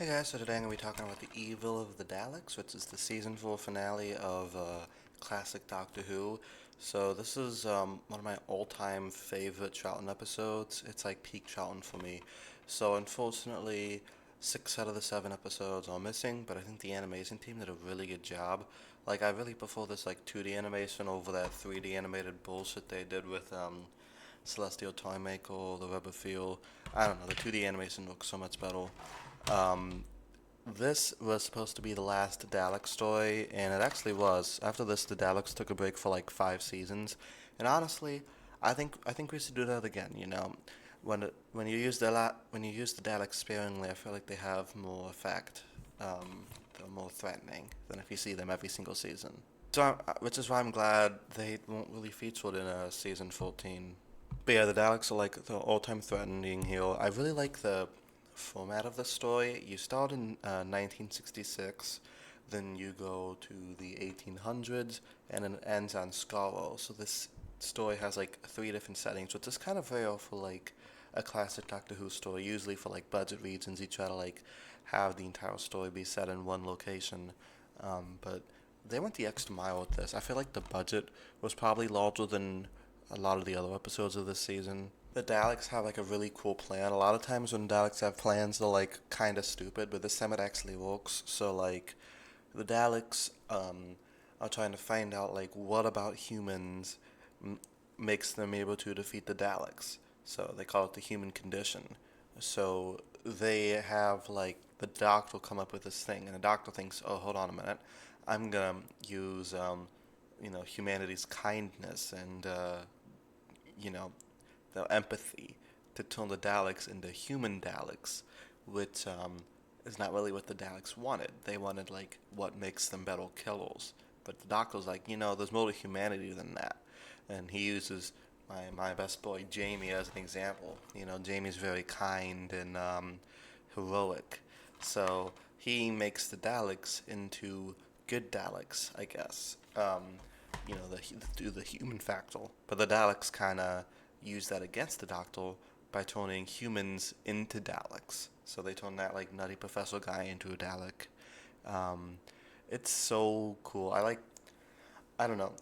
Hey guys, so today I'm going to be talking about The Evil of the Daleks, which is the season 4 finale of classic Doctor Who. So this is one of my all-time favorite Troughton episodes. It's like peak Troughton for me. So unfortunately, 6 out of the 7 episodes are missing, but I think the animation team did a really good job. Like, I really prefer this like 2D animation over that 3D animated bullshit they did with Celestial Toymaker, the Rubber Feel. I don't know, the 2D animation looks so much better. Um, this was supposed to be the last Dalek story, and it actually was. After this, the Daleks took a break for like 5 seasons, and honestly, I think we should do that again. When you use when you use the Daleks sparingly, I feel like they have more effect. They're more threatening than if you see them every single season. Which is why I'm glad they won't really feature it in season 14. But yeah, the Daleks are like the all-time threatening here. I really like the format of the story. You start in 1966, then you go to the 1800s, and then it ends on Skaro. So this story has like 3 different settings, which is kind of rare for like a classic Doctor Who story. Usually for like budget reasons, you try to like have the entire story be set in one location. But they went the extra mile with this. I feel like the budget was probably larger than a lot of the other episodes of this season. The Daleks have like a really cool plan. A lot of times when Daleks have plans, they're like kind of stupid, but this time it actually works. So like, the Daleks are trying to find out like what about humans m- makes them able to defeat the Daleks. So they call it the human condition. So they have like the doctor come up with this thing, and the doctor thinks, oh, hold on a minute, I'm gonna use humanity's kindness and you know the empathy to turn the Daleks into human Daleks, which is not really what the Daleks wanted. They wanted like what makes them better killers. But the Doctor's like, there's more to humanity than that, and he uses my best boy Jamie as an example. Jamie's very kind and heroic, so he makes the Daleks into good Daleks, I guess. Through the human factor, but the Daleks kind of use that against the Doctor by turning humans into Daleks. So they turn that like nutty professor guy into a Dalek. Um, it's so cool. I don't know.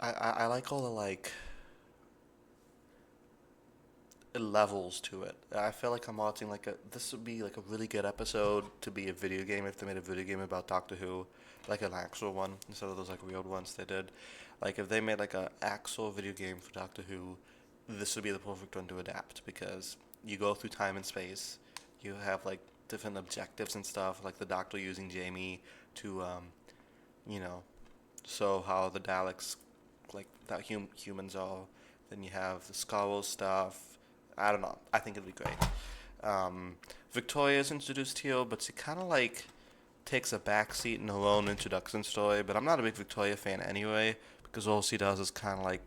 I like all the like levels to it. I feel like I'm watching like this would be like a really good episode to be a video game if they made a video game about Doctor Who, like an actual one instead of those like weird ones they did. Like if they made like an actual video game for Doctor Who, this would be the perfect one to adapt because you go through time and space, you have like different objectives and stuff, like the Doctor using Jamie to you know, show how the Daleks like that humans are. Then you have the Scarrow stuff. I don't know. I think it'd be great. Um, Victoria's introduced here, but she kind of like takes a backseat in her own introduction story. But I'm not a big Victoria fan anyway, because all she does is kind of like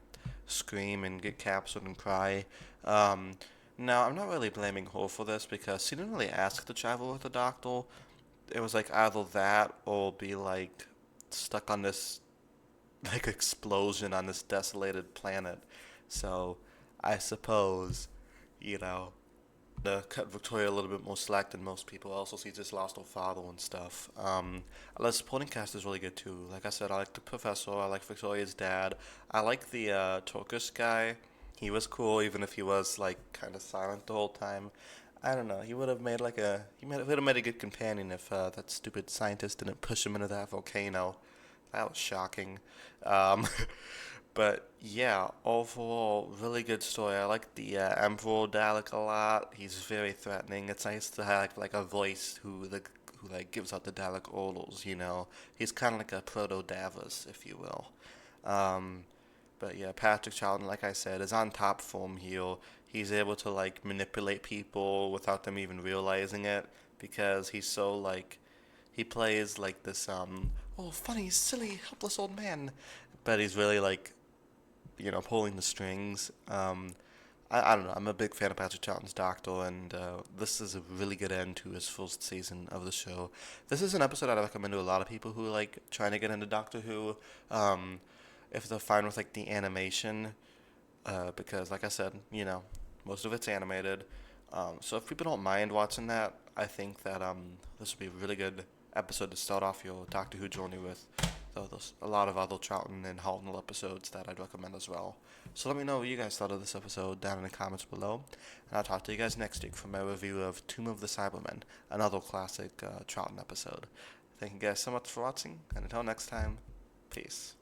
scream and get captured and cry. Um, Now, I'm not really blaming her for this because she didn't really ask to travel with the Doctor. It was like either that or be like stuck on this like explosion on this desolated planet. So I suppose, you know, the cut Victoria a little bit more slack than most people. Also, she just lost her father and stuff. The supporting cast is really good too. Like I said, I like the professor. I like Victoria's dad. I like the Turkish guy. He was cool, even if he was like kind of silent the whole time. I don't know. He would have made like a would have made a good companion if that stupid scientist didn't push him into that volcano. That was shocking. Um, but yeah, overall, really good story. I like the Emperor Dalek a lot. He's very threatening. It's nice to have like a voice who like gives out the Dalek orders. He's kind of like a proto Davos, if you will. Um, but yeah, Patrick Charlton, like I said, is on top form here. He's able to like manipulate people without them even realizing it because he's so like he plays like this funny, silly, helpless old man, but he's really like pulling the strings. I don't know. I'm a big fan of Patrick Troughton's Doctor, and this is a really good end to his first season of the show. This is an episode I'd recommend to a lot of people who like trying to get into Doctor Who. Um, if they're fine with like the animation, because like I said, most of it's animated. So if people don't mind watching that, I think that this would be a really good episode to start off your Doctor Who journey with. Though there's a lot of other Troughton and Hartnell episodes that I'd recommend as well. So let me know what you guys thought of this episode down in the comments below, and I'll talk to you guys next week for my review of Tomb of the Cybermen, another classic Troughton episode. Thank you guys so much for watching, and until next time, peace.